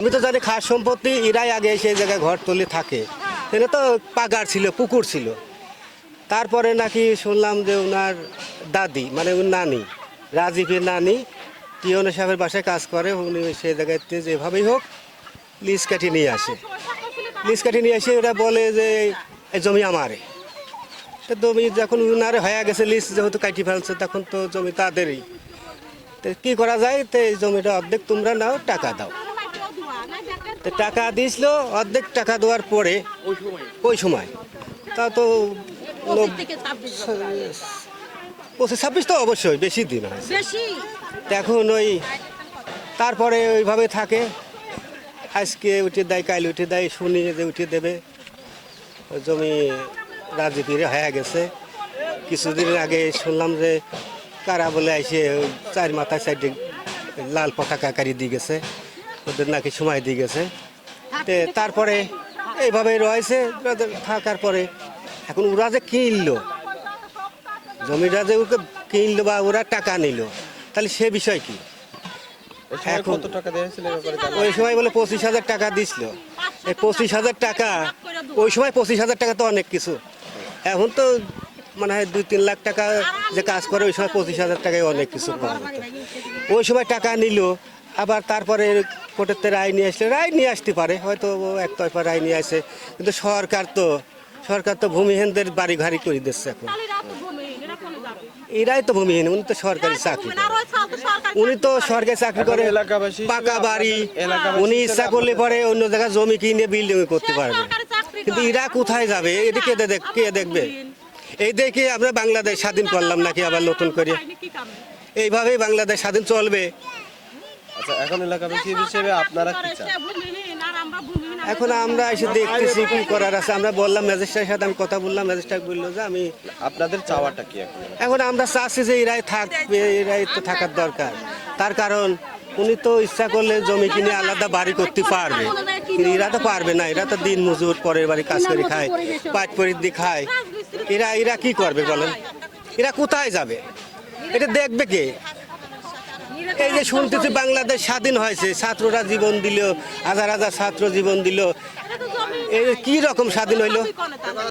আমি তো জানি খাস সম্পত্তি এরাই আগে সেই জায়গায় ঘর তুলে থাকে। এখানে তো পাগার ছিল, পুকুর ছিল। তারপরে নাকি শুনলাম যে ওনার দাদি মানে ওর নানি, রাজীবের নানি পিয়নে সাহেবের বাসায় কাজ করে। উনি সেই জায়গাতে যেভাবেই হোক লিজ কাটিয়ে নিয়ে আসে। লিজ কাটিয়ে নিয়ে এসে ওরা বলে যে এই জমি আমারে। তো জমি যখন উনারে হয়ে গেছে, লিজ যেহেতু কাটিয়ে ফেলছে, তখন তো জমি তাদেরই। তো কী করা যায়, তো এই জমিটা অর্ধেক তোমরা নাও, টাকা দাও। তো টাকা দিয়েছিল, অর্ধেক টাকা দেওয়ার পরে ওই সময় তা তো 25-26 তো অবশ্যই বেশি দিন হয়। এখন ওই তারপরে ওইভাবে থাকে, আজকে উঠে দেয়, কাল উঠে দেয়, শুনি যে উঠে দেবে। ওই জমি রাজনীতিরে হয়ে গেছে। কিছুদিন আগে শুনলাম যে কারা বলে এসে চার মাথায় সাইডে লাল পতাকা কারি দিয়ে গেছে, ওদের নাকি সময় দিয়ে গেছে। তারপরে এইভাবে রয়েছে থাকার পরে এখন ওরা যে কিনলো জমিটা, যে ওকে কিনলো বা ওরা টাকা নিল, তাহলে সে বিষয় কি? এখন কত টাকা দিয়েছিল? ওই সময় বলে 25,000 টাকা দিছিল। এই 25,000 টাকা, ওই সময় 25,000 টাকা তো অনেক কিছু। এখন তো মানে হয় 2-3 লাখ টাকা যে কাজ করে, ওই সময় 25,000 টাকায় অনেক কিছু পাওয়া যেত। ওই সময় টাকা নিল, আবার তারপরে কোর্টের রায় নিয়ে আসলে, রায় নিয়ে আসতে পারে হয়তো এক তরফা রায় নিয়ে আসে, কিন্তু সরকার তো ভূমিহীনদের বাড়ি ঘাড়ি করে দিচ্ছে এখন। এরাই তো ভূমিহীন, উনি তো সরকারি চাকরি করে। উনি তো সরকারি চাকরি করে, পাকা বাড়ি। উনি ইচ্ছা করলে পরে অন্য জায়গায় জমি কিনে বিল্ডিং করতে পারবে, কিন্তু এরা কোথায় যাবে? এদিকে কে দেখবে? এই দেখে আমরা বাংলাদেশ স্বাধীন করলাম নাকি আবার নতুন করে? এইভাবেই বাংলাদেশ স্বাধীন চলবে। আচ্ছা, এখন এলাকাবাসী হিসেবে আপনারা কি চান? এখন আমরা এসে দেখতেছি কি করার আছে। আমরা বললাম ম্যাজিস্ট্রেটের সাথে, আমি কথা বললাম, ম্যাজিস্ট্রেট বললো যে আমি আপনাদের চাওয়াটা কি এখন? এখন আমরা চাচ্ছি যে এরাই থাকবে, এরাই তো থাকার দরকার। তার কারণ উনি তো ইচ্ছা করলে জমি কিনে আলাদা বাড়ি করতে পারবে, কিন্তু এরা তো পারবে না। এরা তো দিন মজুর, পরের বাড়ি কাজ করে খায়, পাট পরিদ্ধি খায়। এরা কি করবে বলেন? এরা কোথায় যাবে? এটা দেখবে কে? এই যে শুনতেছি বাংলাদেশ স্বাধীন হয়েছে, ছাত্ররা জীবন দিল, হাজার হাজার ছাত্র জীবন দিল, এই কি রকম স্বাধীন হইলো?